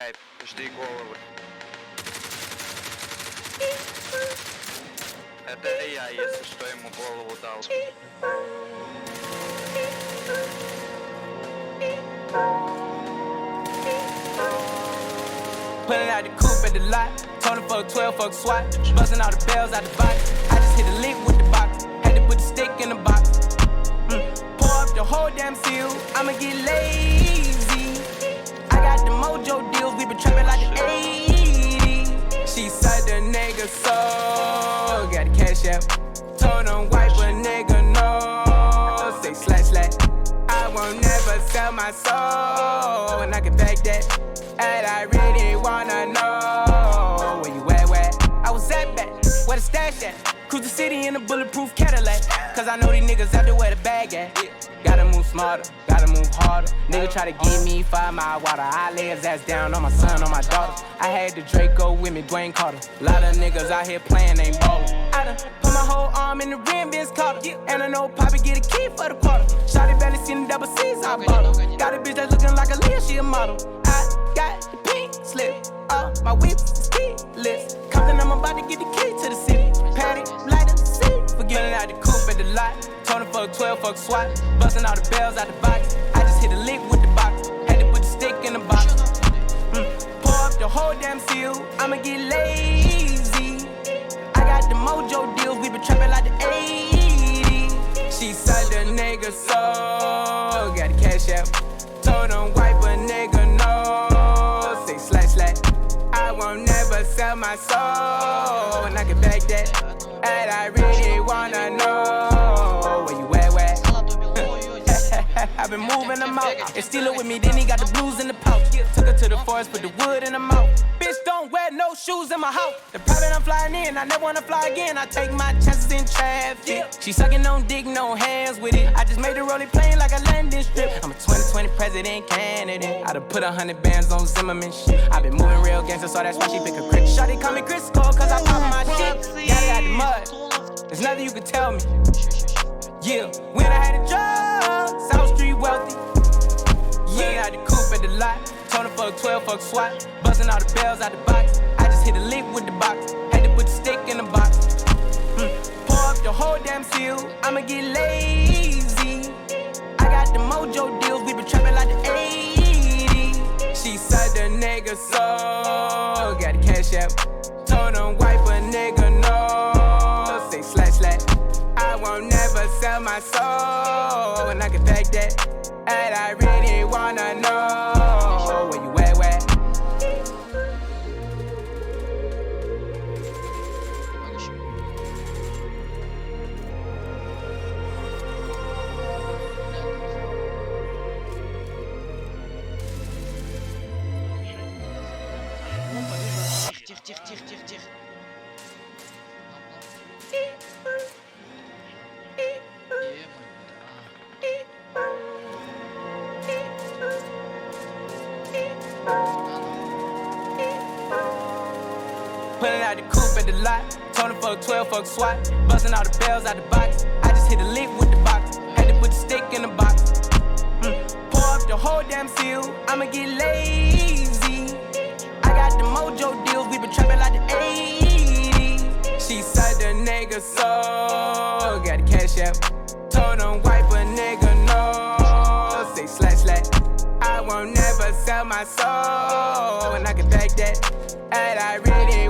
хайп, жди головы. Это я, если что, ему голову дал. Pulling out the coupe at the lot, told him fuck 12, fuck SWAT, busting all the bells out the box. I just hit a lick with the box, had to put the stick in the box. Pour up the whole damn seal, I'ma get lazy. I got the mojo deals, we been trapping like the 80s. She said the nigga so, got the cash out. Told him wipe a nigga no, say slash slash. I won't never sell my soul, and I can back that. And I really wanna know where you at, where I was at back, where the stash at. Cruise the city in a bulletproof Cadillac, cause I know these niggas out there where the bag at. Gotta move smarter, gotta move harder. Nigga try to give me 5 mile water, I lay his ass down on my son, on my daughter. I had the Draco with me, Dwayne Carter. Lot of niggas out here playing, ain't ballin'. I done put my whole arm in the rim, Vince Carter. And I know Poppy get a key for the quarter. Shawty barely seen the double C's, I bought her. Got a bitch that's looking like a Leah, she a model. I got the pink slip, my whip is keyless. Compton, I'm about to get the key to the city. Patty, light up, see. Forgetting out the coupe at the lot. Told him fuck 12, fuck SWAT, busting all the bells out the box. I just hit a lick with the box, had to put the stick in the box. Pour up the whole damn seal, I'ma get lazy. I got the mojo deals, we been trapping like the 80s. She said the nigga so, got the cash out. Told him wipe a nigga no, say slash slash. I won't never sell my soul, and I can back that. And I really wanna know where you at, where I've been moving them out. And steal it with me, then he got the blues in the pouch. Took her to the forest, put the wood in the mouth. Bitch, don't wear no shoes in my house. The private I'm flying in, I never wanna fly again. I take my chances in traffic. She sucking on dick, no hands with it. I just made the rolling plane like a landing strip. I'm a 2020 president candidate. I done put 100 bands on Zimmerman shit. I been moving real gangster, so that's why she pick a crit. Shawty call me Chris Cole, cause I pop my shit. Got it out the mud, there's nothing you can tell me. Yeah, when I had a job, South Street wealthy. Yeah, I had the coupe at the lot. Told him fuck 12, fuck SWAT, busting all the bells out the box. I just hit a lick with the box, had to put the stick in the box. Pour up the whole damn seal, I'ma get lazy. I got the mojo deals, we been trapping like the 80s. She said the nigga so, got the cash out. Told him wipe a nigga no, say slash slash. I won't never sell my soul, and I can back that. And I really wanna know where you at, where Тихо. Pulling out the coupe at the lot. Told him fuck 12, fuck SWAT, busting all the bells out the box. I just hit a lick with the box, had to put the stick in the box. Pour up the whole damn seal, I'ma get lazy. I got the mojo deals, we been trapping like the 80s. She said the nigga so, got the cash out. Told him wipe a nigga no, say slash slash. I won't never sell my soul, and I can back that. And I really